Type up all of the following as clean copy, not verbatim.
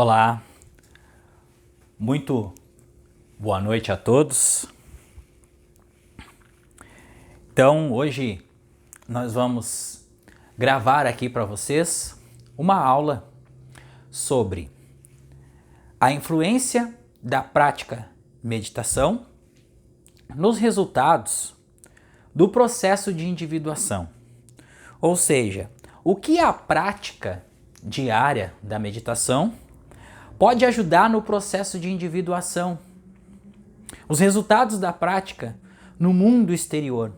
Olá, muito boa noite a todos. Então, hoje nós vamos gravar aqui para vocês uma aula sobre a influência da prática meditação nos resultados do processo de individuação. Ou seja, o que a prática diária da meditação pode ajudar no processo de individuação, os resultados da prática no mundo exterior.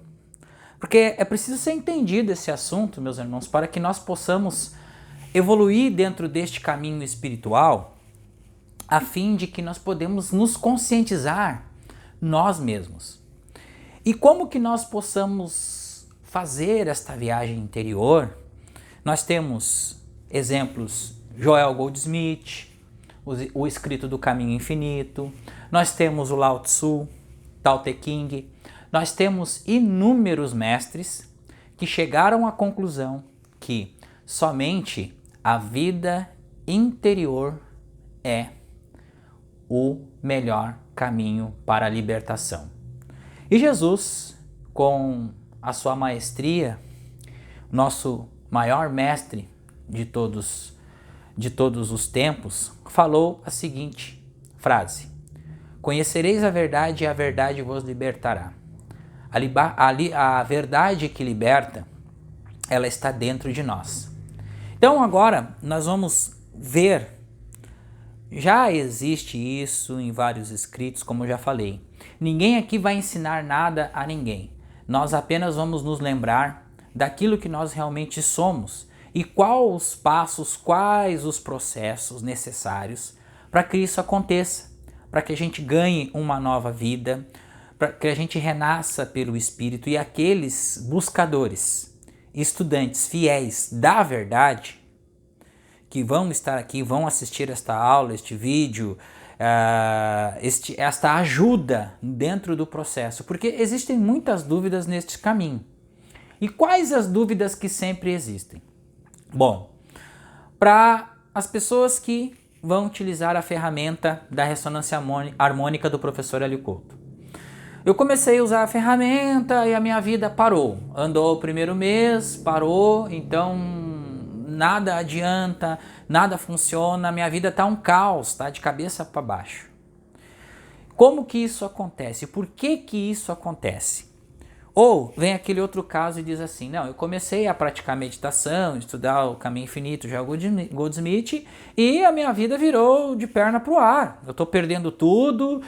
Porque é preciso ser entendido esse assunto, meus irmãos, para que nós possamos evoluir dentro deste caminho espiritual, a fim de que nós podemos nos conscientizar nós mesmos. E como que nós possamos fazer esta viagem interior? Nós temos exemplos Joel Goldsmith, o escrito do Caminho Infinito, nós temos o Lao Tzu, Tao Te Ching, nós temos inúmeros mestres que chegaram à conclusão que somente a vida interior é o melhor caminho para a libertação. E Jesus, com a sua maestria, nosso maior mestre de todos os tempos, falou a seguinte frase: conhecereis a verdade e a verdade vos libertará. A verdade que liberta, ela está dentro de nós. Então agora nós vamos ver, já existe isso em vários escritos, como eu já falei. Ninguém aqui vai ensinar nada a ninguém. Nós apenas vamos nos lembrar daquilo que nós realmente somos e quais os passos, quais os processos necessários para que isso aconteça, para que a gente ganhe uma nova vida, para que a gente renasça pelo Espírito e aqueles buscadores, estudantes fiéis da verdade, que vão estar aqui, vão assistir esta aula, este vídeo, esta ajuda dentro do processo, porque existem muitas dúvidas neste caminho. E quais as dúvidas que sempre existem? Bom, para as pessoas que vão utilizar a ferramenta da ressonância harmônica do professor Hélio Couto. Eu comecei a usar a ferramenta e a minha vida parou. Andou o primeiro mês, parou, então nada adianta, nada funciona, minha vida está um caos, tá de cabeça para baixo. Como que isso acontece? Por que que isso acontece? Ou vem aquele outro caso e diz assim, não, eu comecei a praticar meditação, estudar o Caminho Infinito, já Goldsmith, e a minha vida virou de perna pro ar. Eu estou perdendo tudo,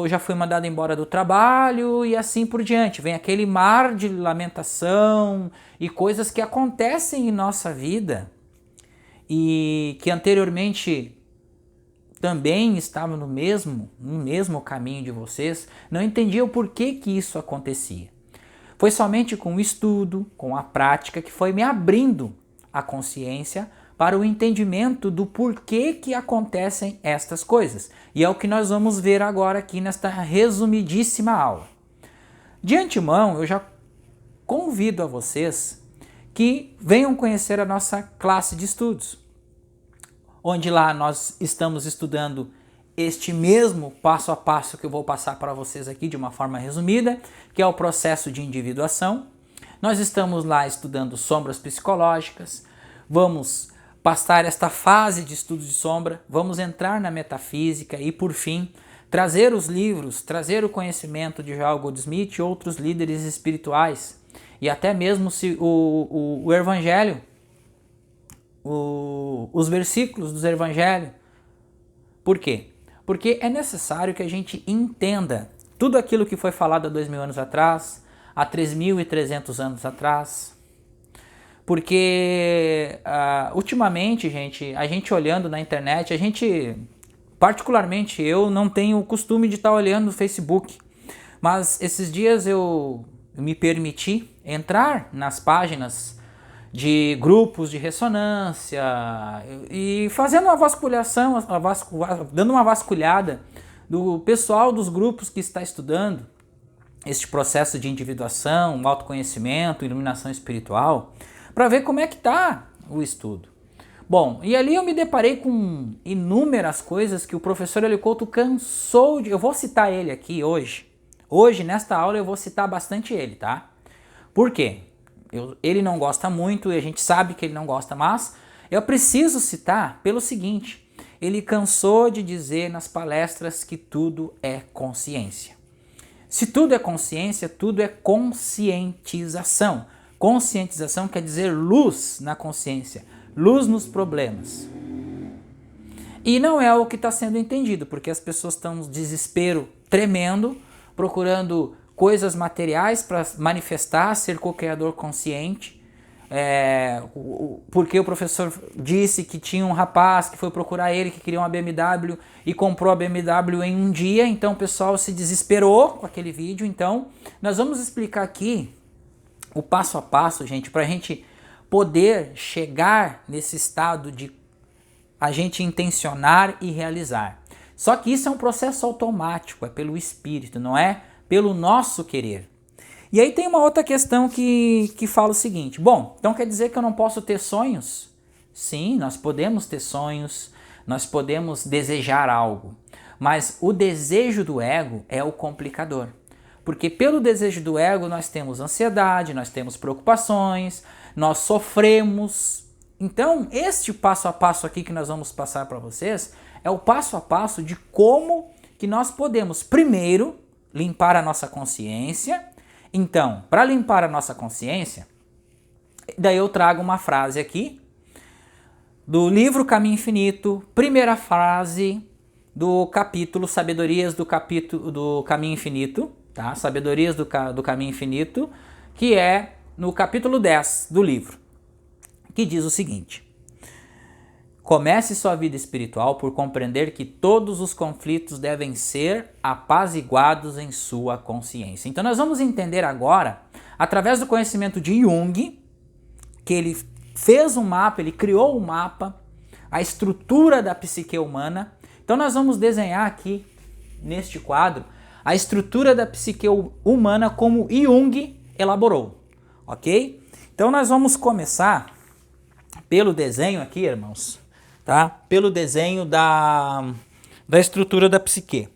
já fui mandado embora do trabalho e assim por diante. Vem aquele mar de lamentação e coisas que acontecem em nossa vida e que anteriormente também estavam no mesmo caminho de vocês, não entendiam por que que isso acontecia. Foi somente com o estudo, com a prática, que foi me abrindo a consciência para o entendimento do porquê que acontecem estas coisas. E é o que nós vamos ver agora aqui nesta resumidíssima aula. De antemão, eu já convido a vocês que venham conhecer a nossa classe de estudos, onde lá nós estamos estudando este mesmo passo a passo que eu vou passar para vocês aqui de uma forma resumida, que é o processo de individuação. Nós estamos lá estudando sombras psicológicas, vamos passar esta fase de estudo de sombra, vamos entrar na metafísica e, por fim, trazer os livros, trazer o conhecimento de Joel Goldsmith e outros líderes espirituais, e até mesmo o Evangelho, os versículos dos Evangelhos. Por quê? Porque é necessário que a gente entenda tudo aquilo que foi falado há 2000 anos atrás, há 3.300 anos atrás. Porque ultimamente, a gente olhando na internet, particularmente eu não tenho o costume de estar olhando no Facebook, mas esses dias eu me permiti entrar nas páginas de grupos de ressonância e fazendo uma vasculhação, dando uma vasculhada do pessoal dos grupos que está estudando este processo de individuação, autoconhecimento, iluminação espiritual, para ver como é que está o estudo. Bom, e ali eu me deparei com inúmeras coisas que o professor Hélio Couto cansou de... Eu vou citar ele aqui hoje. Hoje, nesta aula, eu vou citar bastante ele, tá? Por quê? Ele não gosta muito e a gente sabe que ele não gosta, mas eu preciso citar pelo seguinte: ele cansou de dizer nas palestras que tudo é consciência. Se tudo é consciência, tudo é conscientização. Conscientização quer dizer luz na consciência, luz nos problemas. E não é o que está sendo entendido, porque as pessoas estão no desespero tremendo, procurando coisas materiais para manifestar, ser co-criador consciente. Porque o professor disse que tinha um rapaz que foi procurar ele, que queria uma BMW e comprou a BMW em um dia, então o pessoal se desesperou com aquele vídeo. Então nós vamos explicar aqui o passo a passo, gente, para a gente poder chegar nesse estado de a gente intencionar e realizar. Só que isso é um processo automático, é pelo espírito, não é pelo nosso querer. E aí tem uma outra questão que fala o seguinte: bom, então quer dizer que eu não posso ter sonhos? Sim, nós podemos ter sonhos, nós podemos desejar algo, mas o desejo do ego é o complicador. Porque pelo desejo do ego nós temos ansiedade, nós temos preocupações, nós sofremos. Então este passo a passo aqui que nós vamos passar para vocês é o passo a passo de como que nós podemos primeiro limpar a nossa consciência. Então, para limpar a nossa consciência, daí eu trago uma frase aqui do livro Caminho Infinito, primeira frase do capítulo Sabedorias do Caminho Infinito, tá? Sabedorias do Caminho Infinito, que é no capítulo 10 do livro, que diz o seguinte: comece sua vida espiritual por compreender que todos os conflitos devem ser apaziguados em sua consciência. Então nós vamos entender agora, através do conhecimento de Jung, que ele fez um mapa, ele criou um mapa, a estrutura da psique humana. Então nós vamos desenhar aqui, neste quadro, a estrutura da psique humana como Jung elaborou, ok? Então nós vamos começar pelo desenho aqui, irmãos, tá? Pelo desenho da estrutura da psique,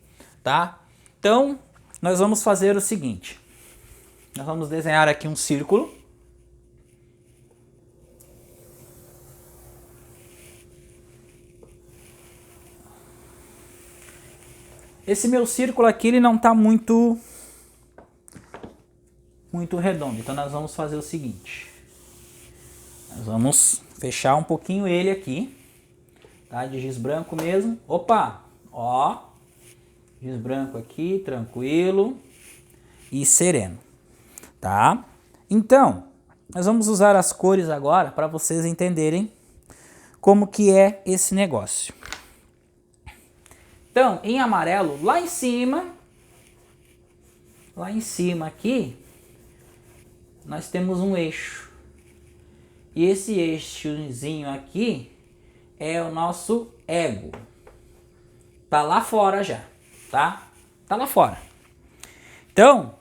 tá? Então, nós vamos fazer o seguinte. Nós vamos desenhar aqui um círculo. Esse meu círculo aqui, ele não está muito redondo. Então, nós vamos fazer o seguinte. Nós vamos fechar um pouquinho ele aqui. Tá, de giz branco mesmo. Opa, ó, giz branco aqui, tranquilo e sereno, tá? Então, nós vamos usar as cores agora para vocês entenderem como que é esse negócio. Então, em amarelo, lá em cima aqui, nós temos um eixo. E esse eixozinho aqui é o nosso ego. Tá lá fora já, tá? Tá lá fora. Então,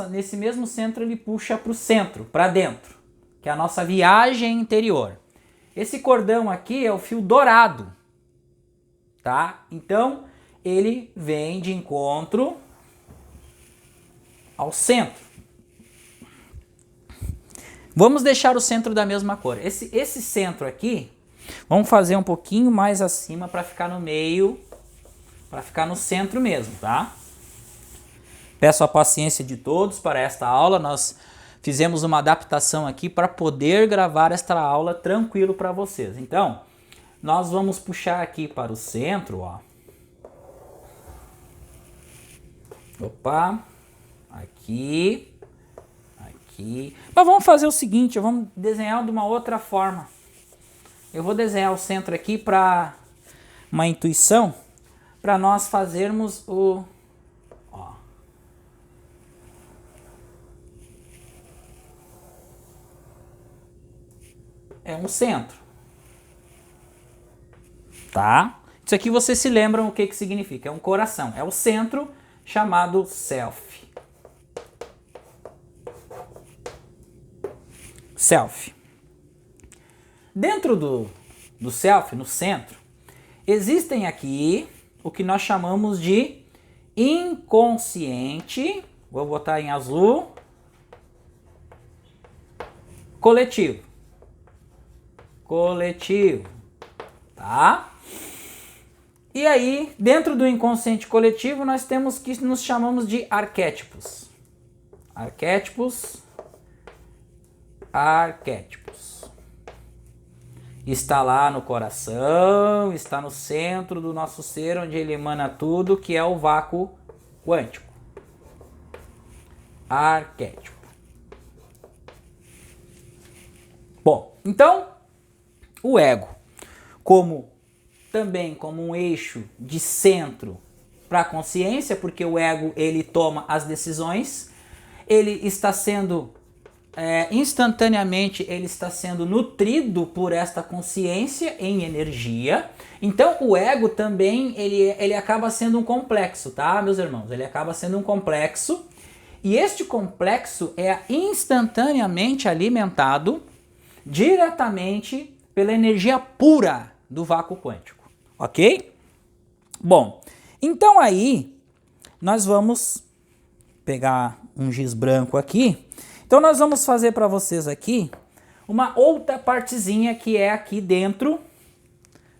nesse mesmo centro ele puxa para o centro, para dentro, que é a nossa viagem interior. Esse cordão aqui é o fio dourado, tá? Então, ele vem de encontro ao centro. Vamos deixar o centro da mesma cor. Esse centro aqui, vamos fazer um pouquinho mais acima para ficar no meio, para ficar no centro mesmo, tá? Peço a paciência de todos para esta aula. Nós fizemos uma adaptação aqui para poder gravar esta aula tranquilo para vocês. Então, nós vamos puxar aqui para o centro, ó. Opa, aqui, aqui. Mas vamos fazer o seguinte, vamos desenhar de uma outra forma. Eu vou desenhar o centro aqui para uma intuição, para nós fazermos o... Ó. É um centro. Tá? Isso aqui vocês se lembram o que significa. É um coração. É o centro chamado self. Self. Dentro do self, no centro, existem aqui o que nós chamamos de inconsciente, vou botar em azul, coletivo. Coletivo, tá? E aí, dentro do inconsciente coletivo, nós temos que nos chamamos de arquétipos. Arquétipos. Está lá no coração, está no centro do nosso ser, onde ele emana tudo, que é o vácuo quântico. Arquétipo. Bom, então, o ego, também como um eixo de centro para a consciência, porque o ego ele toma as decisões, ele está sendo instantaneamente ele está sendo nutrido por esta consciência em energia. Então o ego também ele acaba sendo um complexo, tá, meus irmãos? Ele acaba sendo um complexo, e este complexo é instantaneamente alimentado diretamente pela energia pura do vácuo quântico, ok? Bom, então aí nós vamos pegar um giz branco aqui. Então nós vamos fazer para vocês aqui uma outra partezinha que é aqui dentro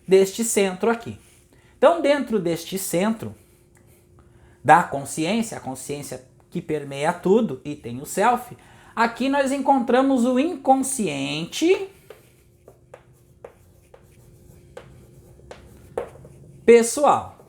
deste centro aqui. Então dentro deste centro da consciência, a consciência que permeia tudo e tem o self, aqui nós encontramos o inconsciente pessoal.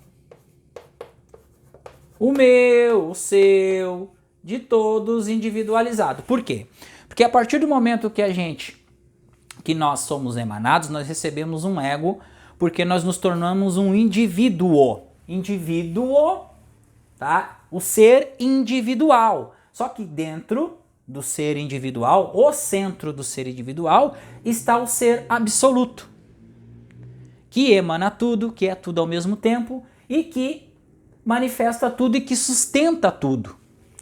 O meu, o seu, de todos individualizado. Por quê? Porque a partir do momento que nós somos emanados, nós recebemos um ego, porque nós nos tornamos um indivíduo. Indivíduo, tá? O ser individual. Só que dentro do ser individual, o centro do ser individual, está o ser absoluto, que emana tudo, que é tudo ao mesmo tempo e que manifesta tudo e que sustenta tudo.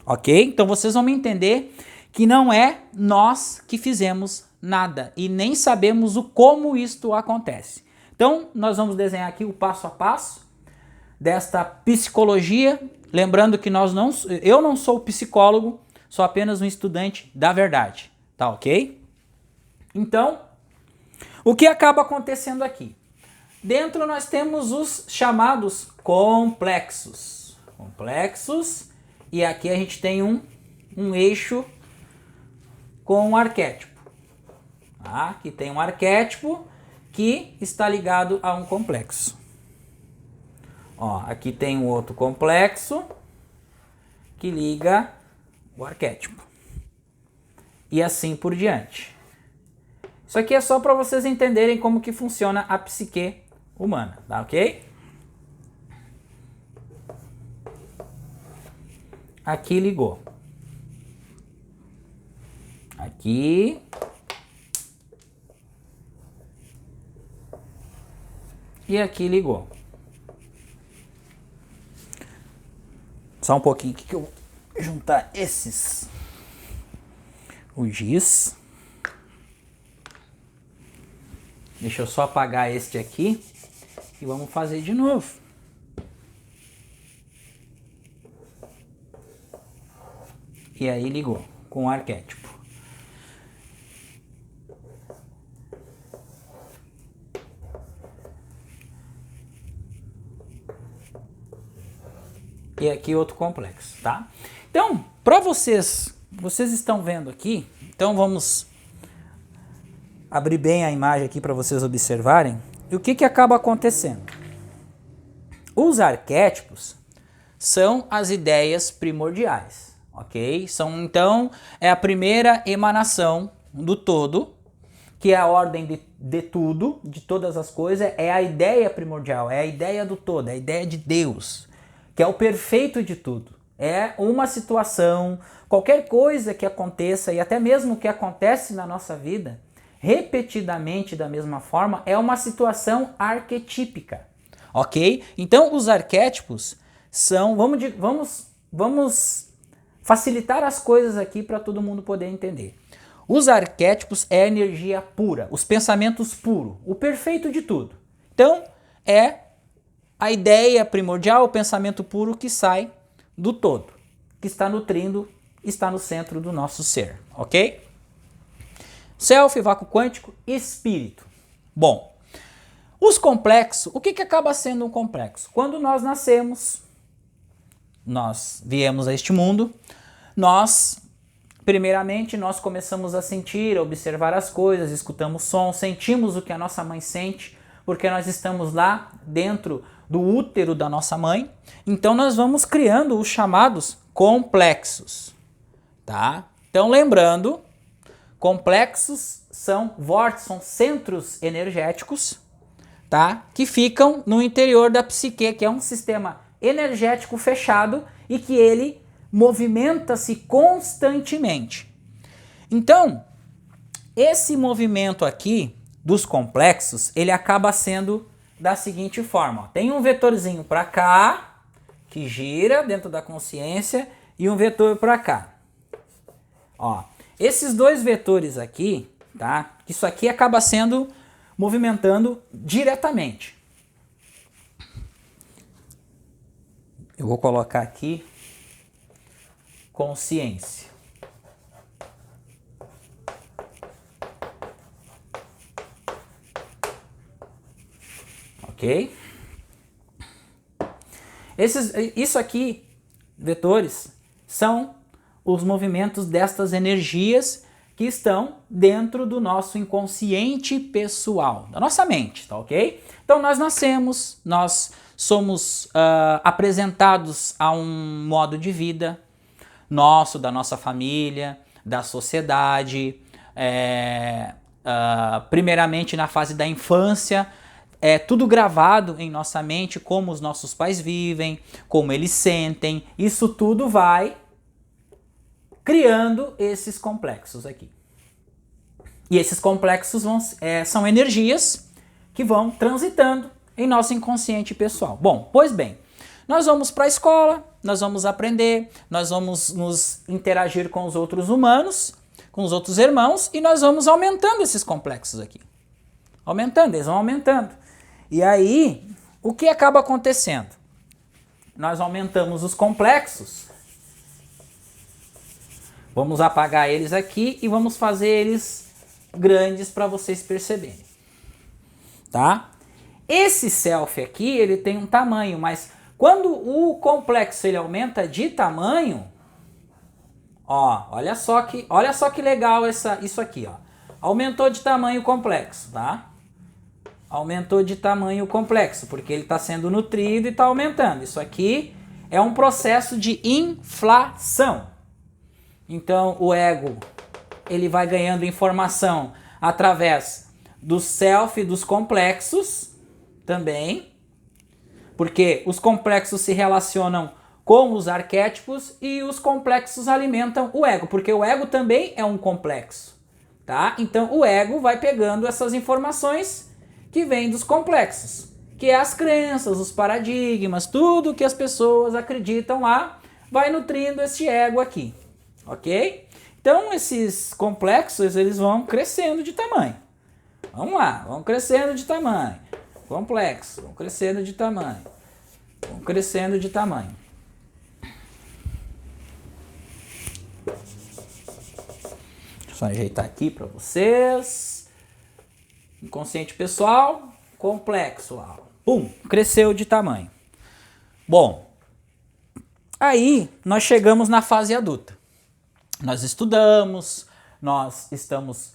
Ok? Então vocês vão me entender que não é nós que fizemos nada e nem sabemos o como isto acontece. Então nós vamos desenhar aqui o passo a passo desta psicologia, lembrando que eu não sou psicólogo, sou apenas um estudante da verdade, tá ok? Então, o que acaba acontecendo aqui? Dentro nós temos os chamados complexos. Complexos. E aqui a gente tem um eixo com um arquétipo. Tá? Aqui tem um arquétipo que está ligado a um complexo. Ó, aqui tem um outro complexo que liga o arquétipo. E assim por diante. Isso aqui é só para vocês entenderem como que funciona a psique humana, tá ok? Aqui ligou. Aqui. E aqui ligou. Só um pouquinho aqui que eu vou juntar o giz. Deixa eu só apagar este aqui e vamos fazer de novo. E aí ligou com o arquétipo. E aqui outro complexo, tá? Então, para vocês estão vendo aqui, então vamos abrir bem a imagem aqui para vocês observarem. E o que acaba acontecendo? Os arquétipos são as ideias primordiais. Ok? Então, é a primeira emanação do todo, que é a ordem de tudo, de todas as coisas, é a ideia primordial, é a ideia do todo, é a ideia de Deus, que é o perfeito de tudo. É uma situação, qualquer coisa que aconteça, e até mesmo que acontece na nossa vida, repetidamente da mesma forma, é uma situação arquetípica. Ok? Então, os arquétipos são, vamos facilitar as coisas aqui para todo mundo poder entender. Os arquétipos é a energia pura, os pensamentos puros, o perfeito de tudo. Então, é a ideia primordial, o pensamento puro que sai do todo, que está nutrindo, está no centro do nosso ser, ok? Self, vácuo quântico, espírito. Bom, os complexos, o que acaba sendo um complexo? Quando nós nascemos, nós viemos a este mundo, primeiramente, nós começamos a sentir, a observar as coisas, escutamos som, sentimos o que a nossa mãe sente, porque nós estamos lá dentro do útero da nossa mãe. Então nós vamos criando os chamados complexos, tá? Então lembrando, complexos são vórtices, são centros energéticos, tá? Que ficam no interior da psique, que é um sistema energético fechado e que ele movimenta-se constantemente. Então, esse movimento aqui dos complexos, ele acaba sendo da seguinte forma. Ó. Tem um vetorzinho para cá, que gira dentro da consciência, e um vetor para cá. Ó, esses dois vetores aqui, tá? Isso aqui acaba sendo movimentando diretamente. Eu vou colocar aqui consciência. Ok? Isso aqui, vetores, são os movimentos destas energias que estão dentro do nosso inconsciente pessoal, da nossa mente, tá ok? Então nós nascemos, nós somos apresentados a um modo de vida nosso, da nossa família, da sociedade, primeiramente na fase da infância, é tudo gravado em nossa mente, como os nossos pais vivem, como eles sentem, isso tudo vai criando esses complexos aqui. E esses complexos são energias que vão transitando em nosso inconsciente pessoal. Bom, pois bem, nós vamos para a escola, nós vamos aprender, nós vamos nos interagir com os outros humanos, com os outros irmãos, e nós vamos aumentando esses complexos aqui. Aumentando, eles vão aumentando. E aí, o que acaba acontecendo? Nós aumentamos os complexos, vamos apagar eles aqui e vamos fazer eles grandes para vocês perceberem. Tá? Esse self aqui, ele tem um tamanho, mas quando o complexo ele aumenta de tamanho, ó, olha só que legal isso aqui, ó. Aumentou de tamanho o complexo, tá? Aumentou de tamanho o complexo, porque ele está sendo nutrido e está aumentando. Isso aqui é um processo de inflação. Então, o ego, ele vai ganhando informação através do self e dos complexos também, porque os complexos se relacionam com os arquétipos e os complexos alimentam o ego, porque o ego também é um complexo, tá? Então, o ego vai pegando essas informações que vêm dos complexos, que é as crenças, os paradigmas, tudo que as pessoas acreditam lá, vai nutrindo esse ego aqui, ok? Então, esses complexos, eles vão crescendo de tamanho. Vamos lá, vão crescendo de tamanho. Complexo, vão crescendo de tamanho. Vão crescendo de tamanho. Deixa eu só ajeitar aqui para vocês. Inconsciente pessoal, complexo lá. Pum, cresceu de tamanho. Bom, aí nós chegamos na fase adulta. Nós estudamos, nós estamos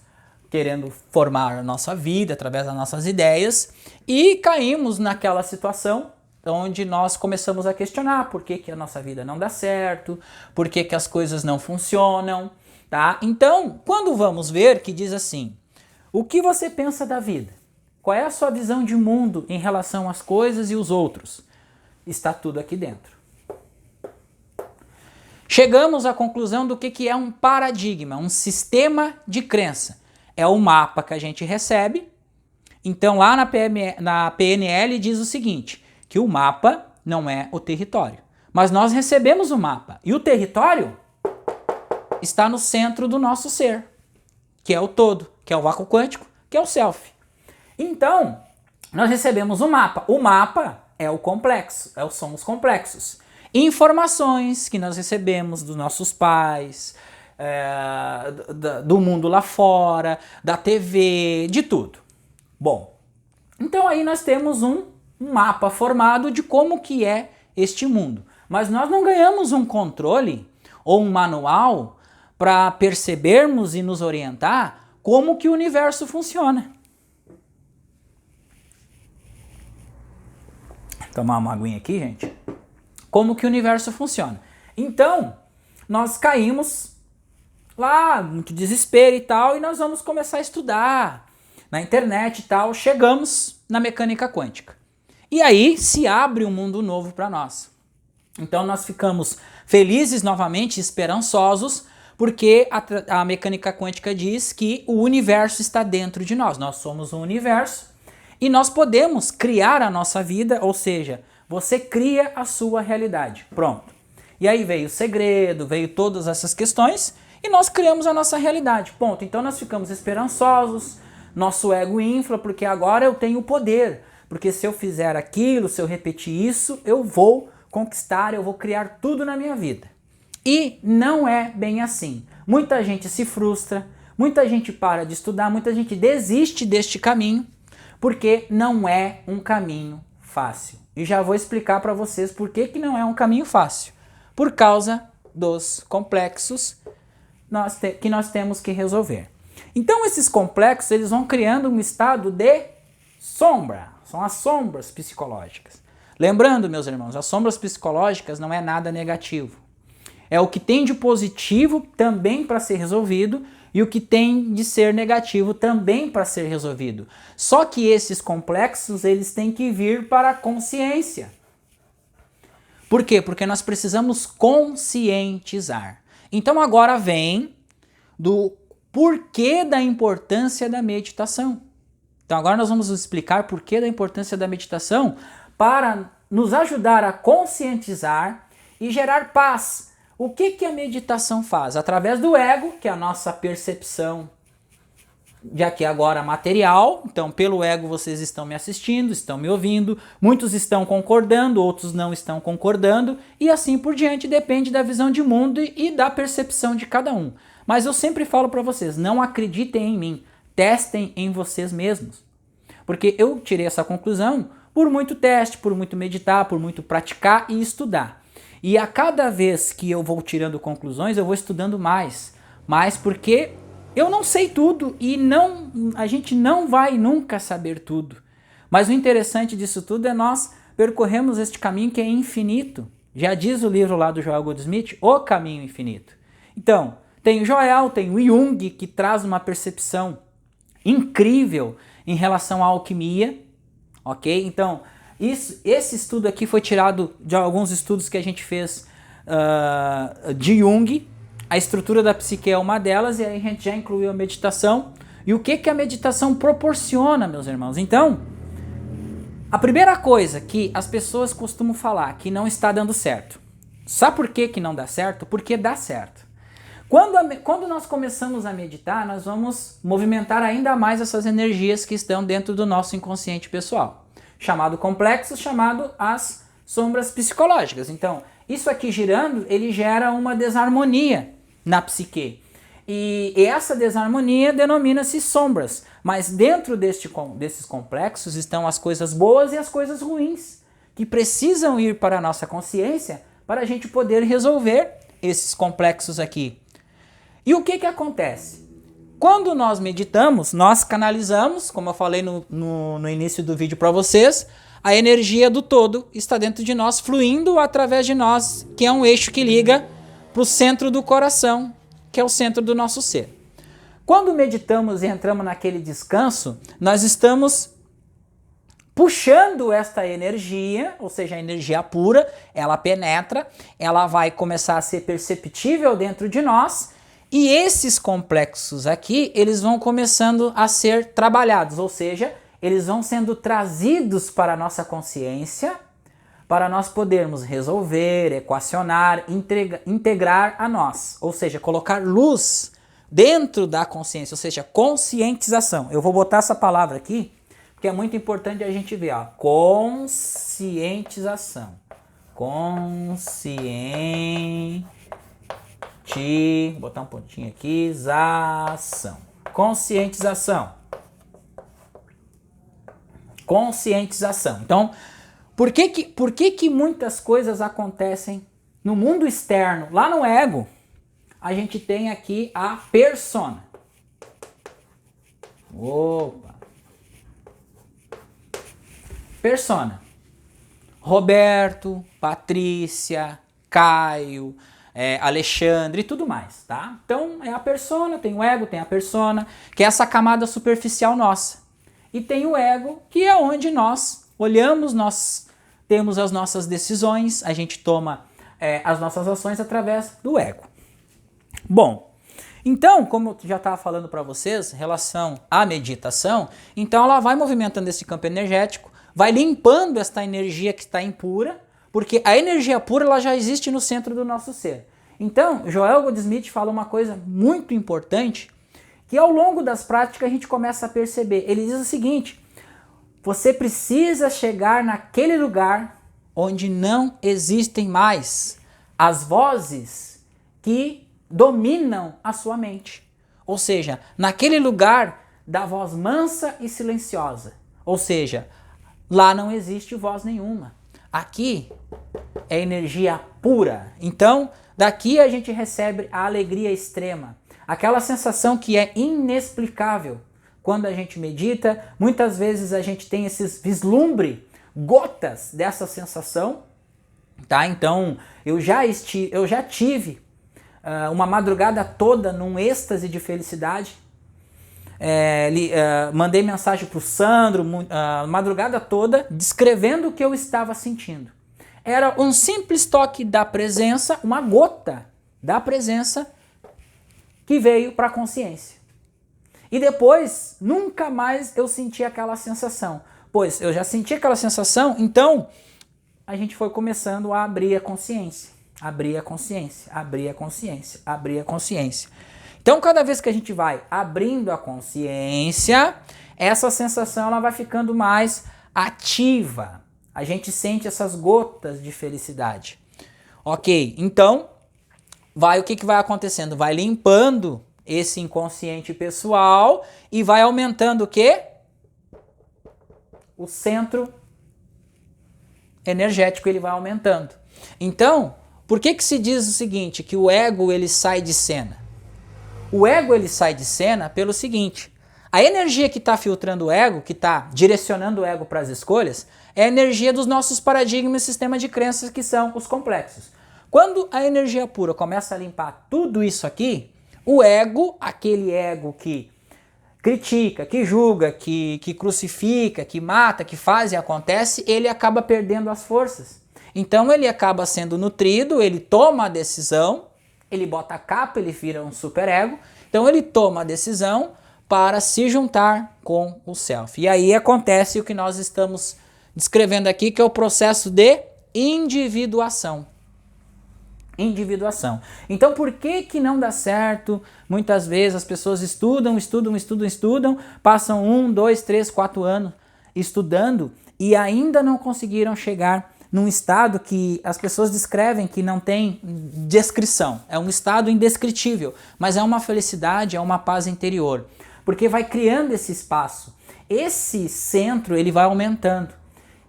querendo formar a nossa vida através das nossas ideias e caímos naquela situação onde nós começamos a questionar por que a nossa vida não dá certo, por que as coisas não funcionam, tá? Então, quando vamos ver que diz assim, o que você pensa da vida? Qual é a sua visão de mundo em relação às coisas e os outros? Está tudo aqui dentro. Chegamos à conclusão do que é um paradigma, um sistema de crença. É o mapa que a gente recebe. Então lá na PNL diz o seguinte, que o mapa não é o território. Mas nós recebemos o mapa e o território está no centro do nosso ser. que é o todo, que é o vácuo quântico, que é o self. Então, nós recebemos um mapa. O mapa é o complexo, são os complexos. Informações que nós recebemos dos nossos pais, do mundo lá fora, da TV, de tudo. Bom, então aí nós temos um mapa formado de como que é este mundo. Mas nós não ganhamos um controle ou um manual para percebermos e nos orientar como que o universo funciona. Vou tomar uma aguinha aqui, gente. Como que o universo funciona. Então, nós caímos lá, muito desespero e tal, e nós vamos começar a estudar na internet e tal, chegamos na mecânica quântica. E aí se abre um mundo novo para nós. Então nós ficamos felizes novamente, esperançosos, porque a mecânica quântica diz que o universo está dentro de nós. Nós somos um universo e nós podemos criar a nossa vida, ou seja, você cria a sua realidade. Pronto. E aí veio o segredo, veio todas essas questões e nós criamos a nossa realidade. Ponto. Então nós ficamos esperançosos, nosso ego infla, porque agora eu tenho poder. Porque se eu fizer aquilo, se eu repetir isso, eu vou conquistar, eu vou criar tudo na minha vida. E não é bem assim. Muita gente se frustra, muita gente para de estudar, muita gente desiste deste caminho, porque não é um caminho fácil. E já vou explicar para vocês por que não é um caminho fácil. Por causa dos complexos que nós temos que resolver. Então esses complexos, eles vão criando um estado de sombra. São as sombras psicológicas. Lembrando, meus irmãos, as sombras psicológicas não é nada negativo. É o que tem de positivo também para ser resolvido e o que tem de ser negativo também para ser resolvido. Só que esses complexos, eles têm que vir para a consciência. Por quê? Porque nós precisamos conscientizar. Então agora vem do porquê da importância da meditação. Então agora nós vamos explicar porquê da importância da meditação para nos ajudar a conscientizar e gerar paz. O que a meditação faz? Através do ego, que é a nossa percepção de aqui agora material. Então pelo ego vocês estão me assistindo, estão me ouvindo, muitos estão concordando, outros não estão concordando e assim por diante, depende da visão de mundo e da percepção de cada um. Mas eu sempre falo para vocês, não acreditem em mim, testem em vocês mesmos. Porque eu tirei essa conclusão por muito teste, por muito meditar, por muito praticar e estudar. E a cada vez que eu vou tirando conclusões, eu vou estudando mais. Mais porque eu não sei tudo e a gente não vai nunca saber tudo. Mas o interessante disso tudo é nós percorremos este caminho que é infinito. Já diz o livro lá do Joel Goldsmith, O Caminho Infinito. Então, tem o Joel, tem o Jung, que traz uma percepção incrível em relação à alquimia, ok? Então, esse estudo aqui foi tirado de alguns estudos que a gente fez de Jung. A estrutura da psique é uma delas, e aí a gente já incluiu a meditação. E o que a meditação proporciona, meus irmãos? Então, a primeira coisa que as pessoas costumam falar que não está dando certo. Sabe por que não dá certo? Porque dá certo. Quando nós começamos a meditar, nós vamos movimentar ainda mais essas energias que estão dentro do nosso inconsciente pessoal. Chamado complexo, chamado as sombras psicológicas. Então, isso aqui girando, ele gera uma desarmonia na psique. E essa desarmonia denomina-se sombras. Mas dentro desses complexos estão as coisas boas e as coisas ruins, que precisam ir para a nossa consciência para a gente poder resolver esses complexos aqui. E o que acontece? Quando nós meditamos, nós canalizamos, como eu falei no início do vídeo para vocês, a energia do todo está dentro de nós, fluindo através de nós, que é um eixo que liga para o centro do coração, que é o centro do nosso ser. Quando meditamos e entramos naquele descanso, nós estamos puxando esta energia, ou seja, a energia pura, ela penetra, ela vai começar a ser perceptível dentro de nós, e esses complexos aqui, eles vão começando a ser trabalhados, ou seja, eles vão sendo trazidos para a nossa consciência, para nós podermos resolver, equacionar, integrar a nós, ou seja, colocar luz dentro da consciência, ou seja, conscientização. Eu vou botar essa palavra aqui, porque é muito importante a gente ver, ó, conscientização. Vou botar um pontinho aqui, conscientização. Então, por que muitas coisas acontecem no mundo externo? Lá no ego, a gente tem aqui a persona. Opa! Persona. Roberto, Patrícia, Caio, Alexandre e tudo mais, tá? Então é a persona, tem o ego, tem a persona, que é essa camada superficial nossa. E tem o ego, que é onde nós olhamos, nós temos as nossas decisões, a gente toma as nossas ações através do ego. Bom, então, como eu já estava falando para vocês, em relação à meditação, então ela vai movimentando esse campo energético, vai limpando esta energia que está impura, porque a energia pura ela já existe no centro do nosso ser. Então, Joel Goldsmith fala uma coisa muito importante, que ao longo das práticas a gente começa a perceber. Ele diz o seguinte: você precisa chegar naquele lugar onde não existem mais as vozes que dominam a sua mente. Ou seja, naquele lugar da voz mansa e silenciosa. Ou seja, lá não existe voz nenhuma. Aqui é energia pura. Então, daqui a gente recebe a alegria extrema. Aquela sensação que é inexplicável. Quando a gente medita, muitas vezes a gente tem esses vislumbre, gotas dessa sensação, tá? Então, eu já tive uma madrugada toda num êxtase de felicidade. Mandei mensagem para o Sandro, madrugada toda, descrevendo o que eu estava sentindo. Era um simples toque da presença, uma gota da presença que veio para a consciência. E depois, nunca mais eu senti aquela sensação. Pois eu já senti aquela sensação, então a gente foi começando a abrir a consciência. Abrir a consciência, abrir a consciência, abrir a consciência. Então, cada vez que a gente vai abrindo a consciência, essa sensação ela vai ficando mais ativa. A gente sente essas gotas de felicidade. Ok, então, o que vai acontecendo? Vai limpando esse inconsciente pessoal e vai aumentando o quê? O centro energético ele vai aumentando. Então, por que se diz o seguinte, que o ego ele sai de cena? O ego ele sai de cena pelo seguinte: a energia que está filtrando o ego, que está direcionando o ego para as escolhas, é a energia dos nossos paradigmas e sistema de crenças, que são os complexos. Quando a energia pura começa a limpar tudo isso aqui, o ego, aquele ego que critica, que julga, que crucifica, que mata, que faz e acontece, ele acaba perdendo as forças. Então ele acaba sendo nutrido, ele toma a decisão, ele bota a capa, ele vira um superego, então ele toma a decisão para se juntar com o self. E aí acontece o que nós estamos descrevendo aqui, que é o processo de individuação. Individuação. Então por que não dá certo? Muitas vezes as pessoas estudam, passam 1, 2, 3, 4 anos estudando e ainda não conseguiram chegar num estado que as pessoas descrevem que não tem descrição. É um estado indescritível, mas é uma felicidade, é uma paz interior. Porque vai criando esse espaço. Esse centro ele vai aumentando.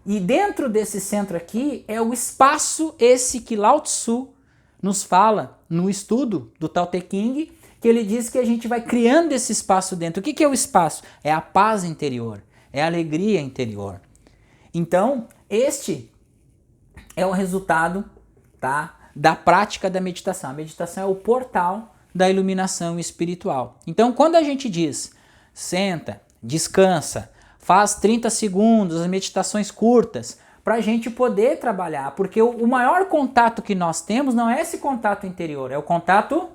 E dentro desse centro aqui é o espaço esse que Lao Tzu nos fala no estudo do Tao Te Ching, que ele diz que a gente vai criando esse espaço dentro. O que é o espaço? É a paz interior, é a alegria interior. Então, este é o resultado, tá, da prática da meditação. A meditação é o portal da iluminação espiritual. Então, quando a gente diz, senta, descansa, faz 30 segundos, as meditações curtas, para a gente poder trabalhar, porque o maior contato que nós temos não é esse contato interior, é o contato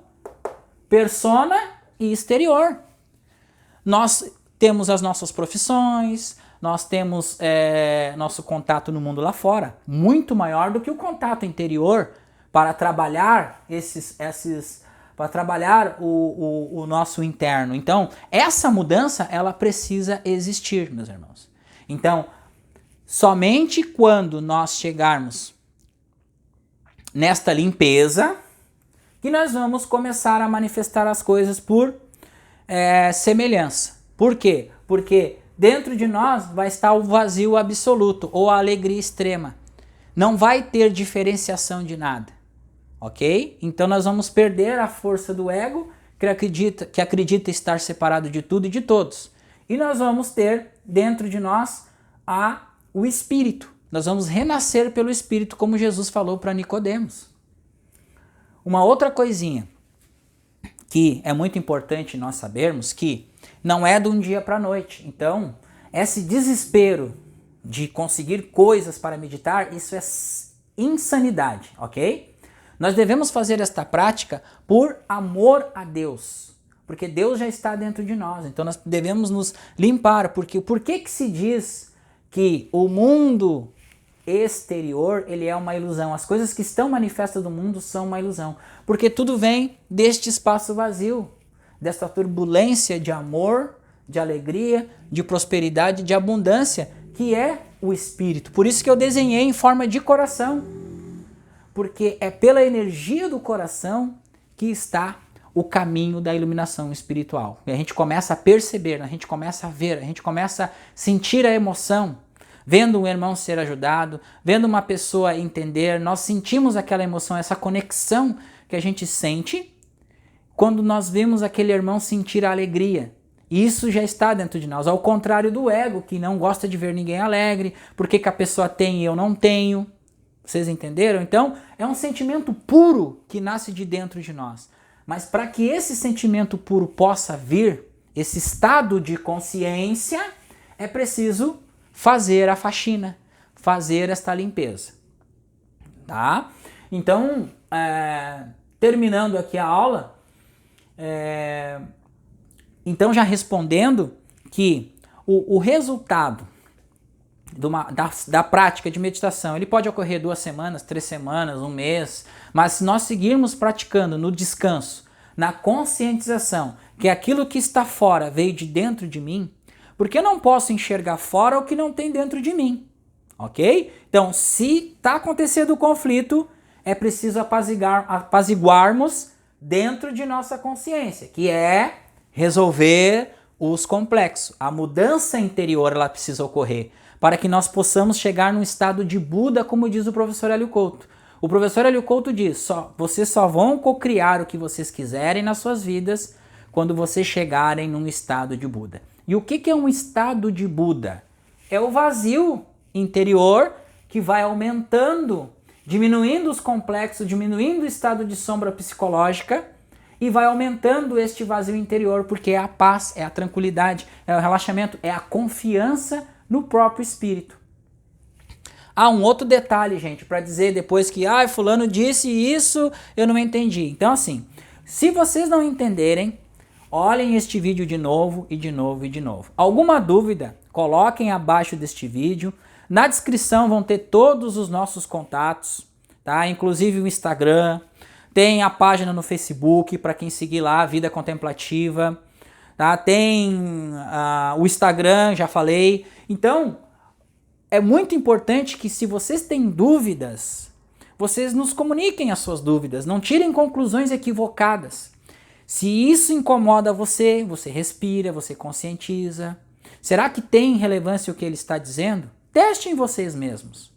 persona e exterior. Nós temos as nossas profissões, nós temos nosso contato no mundo lá fora, muito maior do que o contato interior para trabalhar esses para trabalhar o nosso interno. Então, essa mudança, ela precisa existir, meus irmãos. Então, somente quando nós chegarmos nesta limpeza, que nós vamos começar a manifestar as coisas por semelhança. Por quê? Porque dentro de nós vai estar o vazio absoluto ou a alegria extrema. Não vai ter diferenciação de nada, ok? Então nós vamos perder a força do ego que acredita estar separado de tudo e de todos. E nós vamos ter dentro de nós o Espírito. Nós vamos renascer pelo Espírito, como Jesus falou para Nicodemos. Uma outra coisinha que é muito importante nós sabermos que não é de um dia para a noite. Então, esse desespero de conseguir coisas para meditar, isso é insanidade, ok? Nós devemos fazer esta prática por amor a Deus, porque Deus já está dentro de nós. Então, nós devemos nos limpar, porque por que se diz que o mundo exterior, ele é uma ilusão? As coisas que estão manifestas no mundo são uma ilusão, porque tudo vem deste espaço vazio, desta turbulência de amor, de alegria, de prosperidade, de abundância, que é o Espírito. Por isso que eu desenhei em forma de coração, porque é pela energia do coração que está o caminho da iluminação espiritual. E a gente começa a perceber, a gente começa a ver, a gente começa a sentir a emoção, vendo um irmão ser ajudado, vendo uma pessoa entender, nós sentimos aquela emoção, essa conexão que a gente sente quando nós vemos aquele irmão sentir a alegria. Isso já está dentro de nós, ao contrário do ego, que não gosta de ver ninguém alegre, porque que a pessoa tem e eu não tenho. Vocês entenderam? Então, é um sentimento puro que nasce de dentro de nós. Mas para que esse sentimento puro possa vir, esse estado de consciência, é preciso fazer a faxina, fazer esta limpeza. Tá? Então, terminando aqui a aula, então já respondendo que o resultado da prática de meditação, ele pode ocorrer 2 semanas, 3 semanas, 1 mês, mas se nós seguirmos praticando no descanso, na conscientização, que aquilo que está fora veio de dentro de mim, porque eu não posso enxergar fora o que não tem dentro de mim, ok? Então, se está acontecendo o conflito, é preciso apaziguarmos dentro de nossa consciência, que é resolver os complexos. A mudança interior, ela precisa ocorrer para que nós possamos chegar num estado de Buda, como diz o professor Hélio Couto. O professor Hélio Couto diz, vocês só vão cocriar o que vocês quiserem nas suas vidas quando vocês chegarem num estado de Buda. E o que é um estado de Buda? É o vazio interior que vai aumentando, diminuindo os complexos, diminuindo o estado de sombra psicológica, e vai aumentando este vazio interior, porque é a paz, é a tranquilidade, é o relaxamento, é a confiança no próprio espírito. Um outro detalhe, gente, para dizer depois que fulano disse isso, eu não entendi. Então, assim, se vocês não entenderem, olhem este vídeo de novo e de novo e de novo. Alguma dúvida, coloquem abaixo deste vídeo. Na descrição vão ter todos os nossos contatos, tá? Inclusive o Instagram. Tem a página no Facebook para quem seguir lá, Vida Contemplativa. Tá? Tem o Instagram, já falei. Então, é muito importante que se vocês têm dúvidas, vocês nos comuniquem as suas dúvidas. Não tirem conclusões equivocadas. Se isso incomoda você, você respira, você conscientiza. Será que tem relevância o que ele está dizendo? Testem vocês mesmos.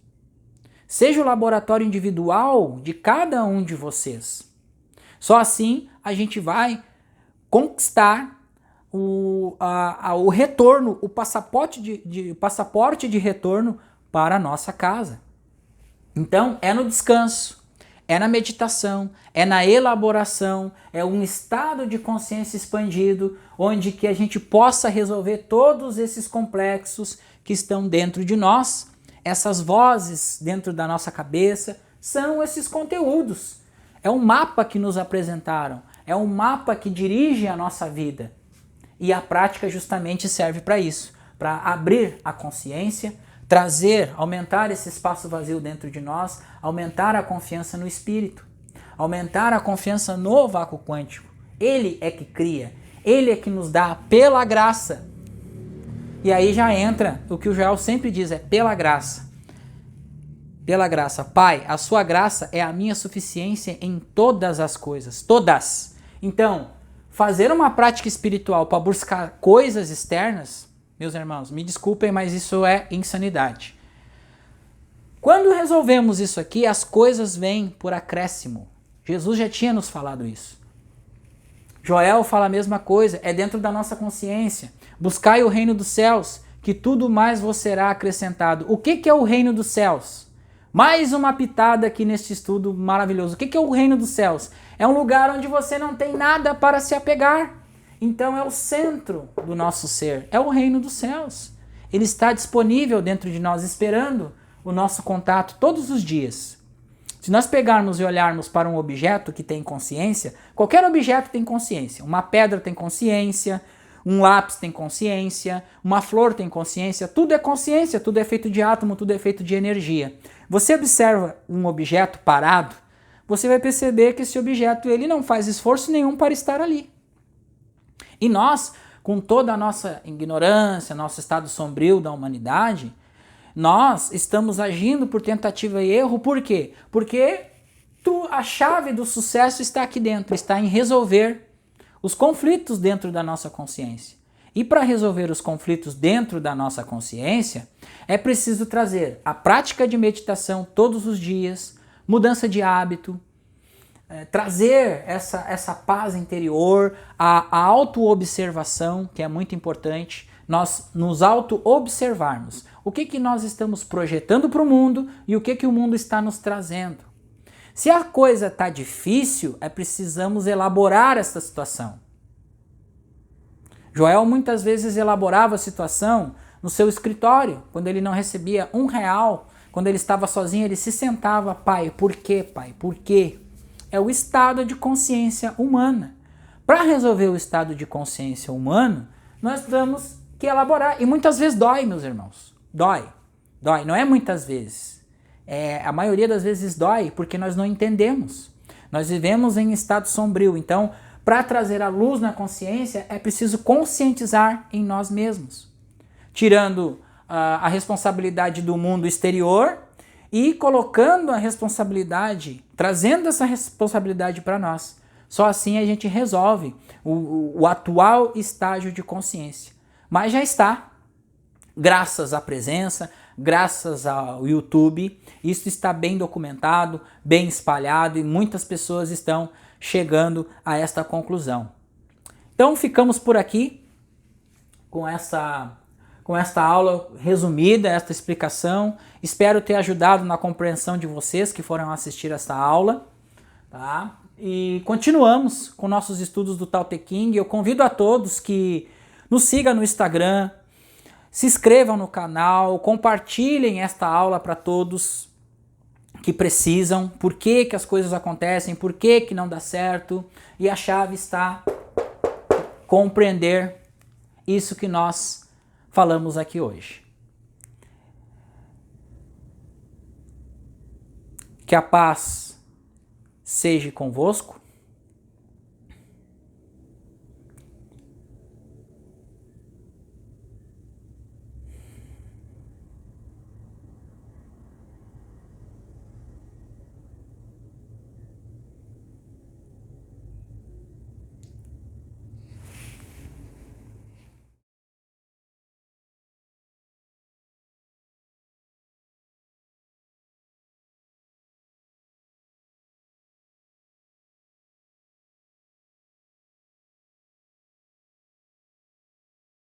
Seja o laboratório individual de cada um de vocês. Só assim a gente vai conquistar o retorno, o passaporte de retorno para a nossa casa. Então, é no descanso, é na meditação, é na elaboração, é um estado de consciência expandido, onde que a gente possa resolver todos esses complexos que estão dentro de nós. Essas vozes dentro da nossa cabeça são esses conteúdos. É um mapa que nos apresentaram, é um mapa que dirige a nossa vida. E a prática justamente serve para isso, para abrir a consciência, aumentar esse espaço vazio dentro de nós, aumentar a confiança no espírito. aumentar a confiança no vácuo quântico. Ele é que cria, ele é que nos dá pela graça. E aí já entra o que o Joel sempre diz, é pela graça. Pela graça. Pai, a sua graça é a minha suficiência em todas as coisas. Todas. Então, fazer uma prática espiritual para buscar coisas externas, meus irmãos, me desculpem, mas isso é insanidade. Quando resolvemos isso aqui, as coisas vêm por acréscimo. Jesus já tinha nos falado isso. Joel fala a mesma coisa, é dentro da nossa consciência. Buscai o reino dos céus, que tudo mais vos será acrescentado. O que é o reino dos céus? Mais uma pitada aqui neste estudo maravilhoso. O que é o reino dos céus? É um lugar onde você não tem nada para se apegar. Então é o centro do nosso ser. É o reino dos céus. Ele está disponível dentro de nós, esperando o nosso contato todos os dias. Se nós pegarmos e olharmos para um objeto que tem consciência, qualquer objeto tem consciência. Uma pedra tem consciência, um lápis tem consciência, uma flor tem consciência, tudo é consciência, tudo é feito de átomo, tudo é feito de energia. Você observa um objeto parado, você vai perceber que esse objeto ele não faz esforço nenhum para estar ali. E nós, com toda a nossa ignorância, nosso estado sombrio da humanidade, nós estamos agindo por tentativa e erro, por quê? Porque a chave do sucesso está aqui dentro, está em resolver os conflitos dentro da nossa consciência. E para resolver os conflitos dentro da nossa consciência, é preciso trazer a prática de meditação todos os dias, mudança de hábito, trazer essa paz interior, a auto-observação, que é muito importante, nós nos auto-observarmos. O que nós estamos projetando para o mundo e o que o mundo está nos trazendo. Se a coisa está difícil, precisamos elaborar essa situação. Joel muitas vezes elaborava a situação no seu escritório, quando ele não recebia R$1, quando ele estava sozinho, ele se sentava, pai, por quê, pai, por quê? É o estado de consciência humana. Para resolver o estado de consciência humano, nós temos que elaborar. E muitas vezes dói, meus irmãos. Dói. Não é muitas vezes. A maioria das vezes dói porque nós não entendemos. Nós vivemos em estado sombrio. Então, para trazer a luz na consciência, é preciso conscientizar em nós mesmos. Tirando a responsabilidade do mundo exterior e colocando a responsabilidade, trazendo essa responsabilidade para nós. Só assim a gente resolve o atual estágio de consciência. Mas já está. Graças à presença, graças ao YouTube, isso está bem documentado, bem espalhado e muitas pessoas estão chegando a esta conclusão. Então ficamos por aqui com esta aula resumida, esta explicação. Espero ter ajudado na compreensão de vocês que foram assistir esta aula. Tá? E continuamos com nossos estudos do Tao Te Ching. Eu convido a todos que nos sigam no Instagram, se inscrevam no canal, compartilhem esta aula para todos que precisam, por que as coisas acontecem, por que não dá certo. E a chave está compreender isso que nós falamos aqui hoje. Que a paz seja convosco